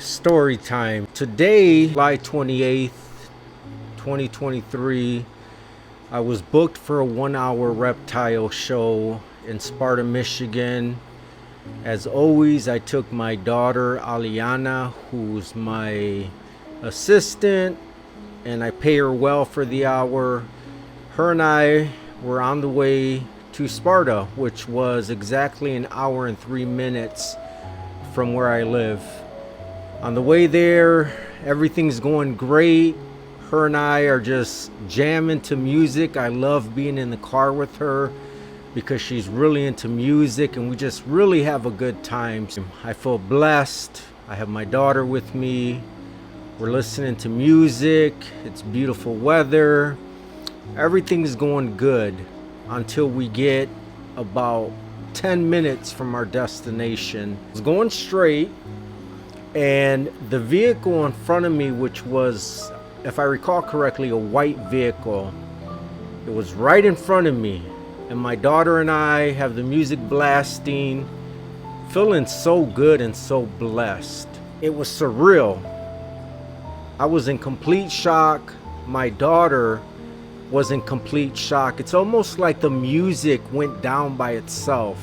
Story time. Today, July 28th, 2023, I was booked for a 1 hour reptile show in Sparta, Michigan. As always, I took my daughter, Aliana, who's my assistant, and I pay her well for the hour. Her and I were on the way to Sparta, which was exactly an hour and 3 minutes from where I live. On the way there, everything's going great. Her and I are just jamming to music. I love being in the car with her because she's really into music and we just really have a good time. I feel blessed. I have my daughter with me. We're listening to music. It's beautiful weather. Everything's going good until we get about 10 minutes from our destination. It's going straight, and the vehicle in front of me, which was, if I recall correctly, a white vehicle, it was right in front of me, and my daughter and I have the music blasting, feeling so good and so blessed. It was surreal. I was in complete shock. My daughter was in complete shock. It's almost like the music went down by itself.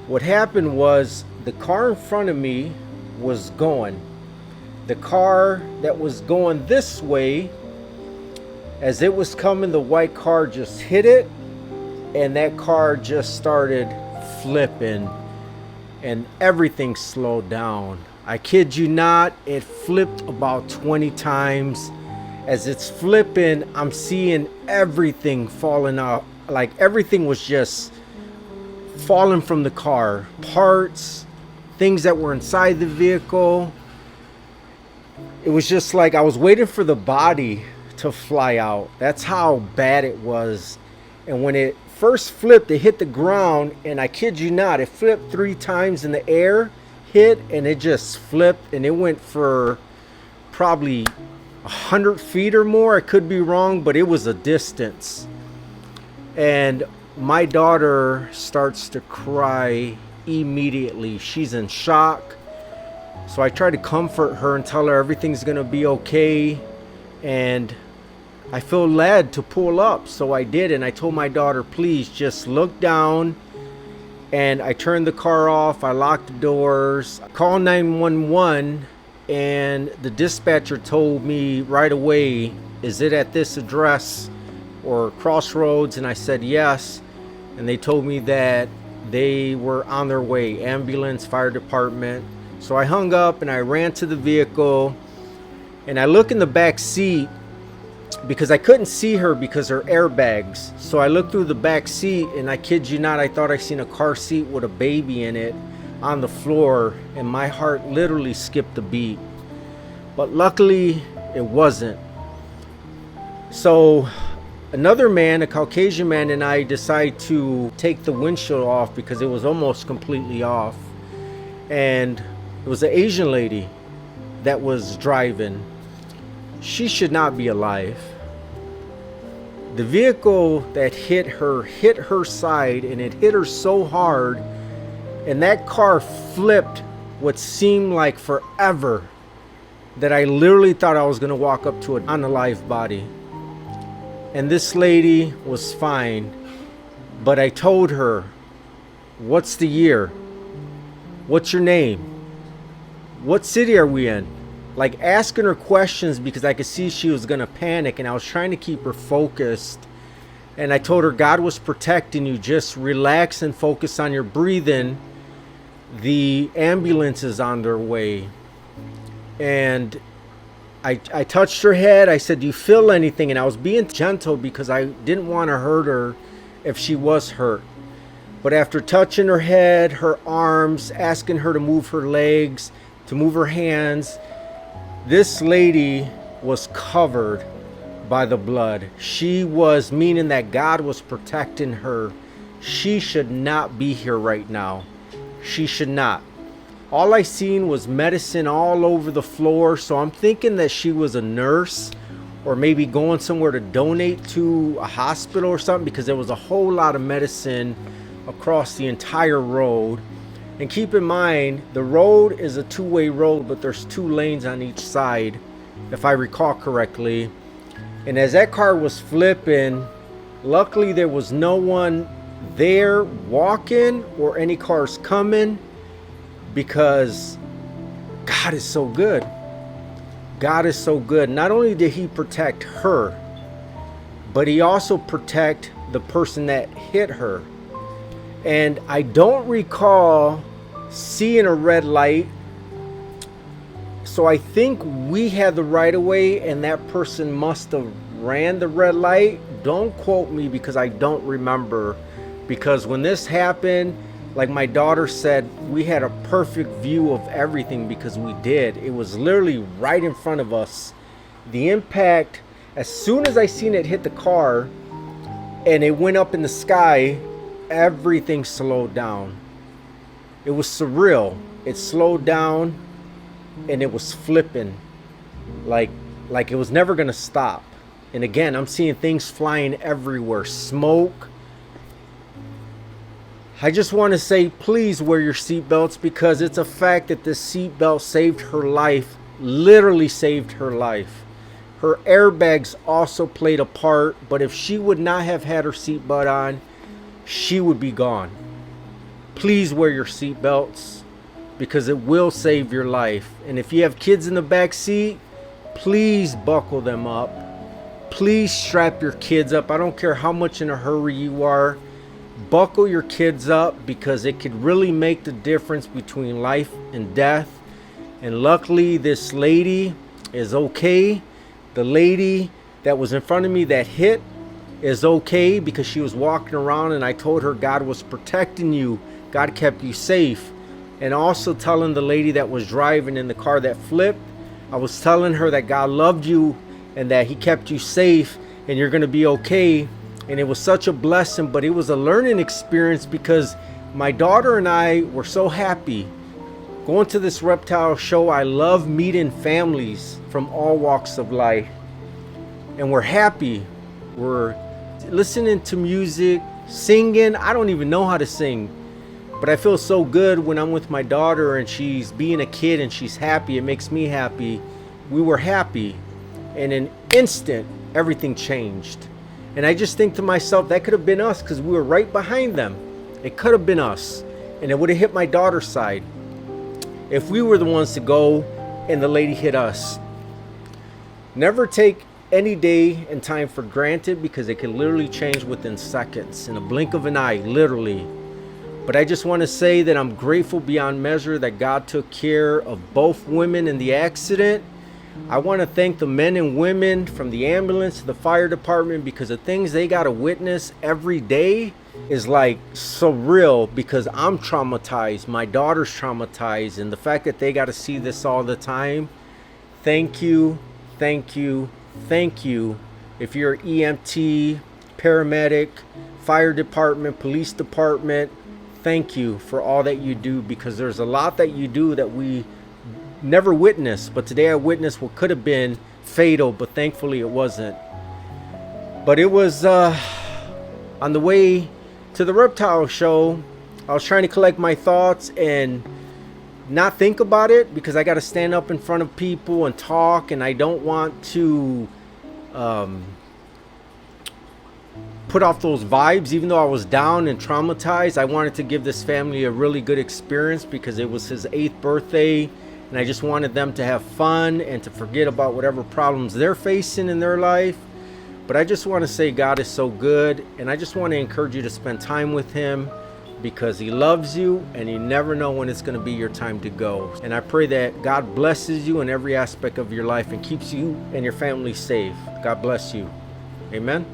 What happened was the car in front of me was going. The car that was going this way, as it was coming, the white car just hit it, and that car just started flipping, and everything slowed down. I kid you not, it flipped about 20 times. As it's flipping, I'm seeing everything falling out. Like everything was just falling from the car. Parts, things that were inside the vehicle. It was just like I was waiting for the body to fly out. That's how bad it was. And when it first flipped, it hit the ground, and I kid you not, it flipped 3 times in the air, hit, and it just flipped, and it went for probably 100 feet or more. I could be wrong, but it was a distance. And my daughter starts to cry immediately. She's in shock. So I try to comfort her and tell her everything's gonna be okay. And I feel led to pull up, so I did. And I told my daughter, please just look down. And I turned the car off. I locked the doors, call 911. And the dispatcher told me right away, is it at this address or crossroads? And I said yes. And they told me that they were on their way, ambulance, fire department. So I hung up and I ran to the vehicle, and I look in the back seat because I couldn't see her because her airbags. So I looked through the back seat, and I kid you not, I thought I seen a car seat with a baby in it on the floor, and my heart literally skipped a beat. But luckily it wasn't. So another man, a Caucasian man, and I decided to take the windshield off because it was almost completely off. And it was an Asian lady that was driving. She should not be alive. The vehicle that hit her side, and it hit her so hard, and that car flipped what seemed like forever, that I literally thought I was going to walk up to an unalive body. And this lady was fine. But I told her, what's the year? What's your name? What city are we in? Like asking her questions because I could see she was going to panic, and I was trying to keep her focused. And I told her God was protecting you. Just relax and focus on your breathing. The ambulance is on their way. And I touched her head. I said, do you feel anything? And I was being gentle because I didn't want to hurt her if she was hurt. But after touching her head, her arms, asking her to move her legs, to move her hands, this lady was covered by the blood. She was, meaning that God was protecting her. She should not be here right now. She should not. All I seen was medicine all over the floor, so I'm thinking that she was a nurse or maybe going somewhere to donate to a hospital or something, because there was a whole lot of medicine across the entire road. And keep in mind, the road is a two-way road, but there's 2 lanes on each side, if I recall correctly. And as that car was flipping, luckily there was no one there walking or any cars coming, because God is so good. God is so good. Not only did he protect her, but he also protect the person that hit her. And I don't recall seeing a red light, so I think we had the right of way and that person must have ran the red light. Don't quote me because I don't remember, because when this happened, like my daughter said, we had a perfect view of everything, because we did. It was literally right in front of us. The impact, as soon as I seen it hit the car and it went up in the sky, everything slowed down. It was surreal. It slowed down and it was flipping like it was never gonna stop. And again, I'm seeing things flying everywhere, smoke. I just want to say, please wear your seatbelts, because it's a fact that this seatbelt saved her life, literally saved her life. Her airbags also played a part, but if she would not have had her seatbelt on, she would be gone. Please wear your seatbelts, because it will save your life. And if you have kids in the back seat, please buckle them up. Please strap your kids up. I don't care how much in a hurry you are. Buckle your kids up, because it could really make the difference between life and death. And luckily this lady is okay. The lady that was in front of me that hit is okay, because she was walking around, and I told her God was protecting you. God kept you safe. And also telling the lady that was driving in the car that flipped, I was telling her that God loved you and that he kept you safe and you're going to be okay. And it was such a blessing, but it was a learning experience, because my daughter and I were so happy going to this reptile show. I love meeting families from all walks of life, and we're happy. We're listening to music, singing. I don't even know how to sing, but I feel so good when I'm with my daughter and she's being a kid and she's happy. It makes me happy. We were happy, and in an instant everything changed. And I just think to myself, that could have been us, because we were right behind them. It could have been us, and it would have hit my daughter's side if we were the ones to go and the lady hit us. Never take any day and time for granted, because it can literally change within seconds, in a blink of an eye, literally. But I just want to say that I'm grateful beyond measure that God took care of both women in the accident. I want to thank the men and women from the ambulance to the fire department, because the things they got to witness every day is like surreal, because I'm traumatized. My daughter's traumatized. And the fact that they got to see this all the time. Thank you. Thank you. Thank you. If you're EMT, paramedic, fire department, police department, thank you for all that you do, because there's a lot that you do that we never witnessed, but today I witnessed what could have been fatal, but thankfully it wasn't. But it was on the way to the reptile show. I was trying to collect my thoughts and not think about it, because I got to stand up in front of people and talk, and I don't want to put off those vibes. Even though I was down and traumatized, I wanted to give this family a really good experience, because it was his 8th birthday. And I just wanted them to have fun and to forget about whatever problems they're facing in their life. But I just want to say God is so good. And I just want to encourage you to spend time with him, because he loves you and you never know when it's going to be your time to go. And I pray that God blesses you in every aspect of your life and keeps you and your family safe. God bless you. Amen.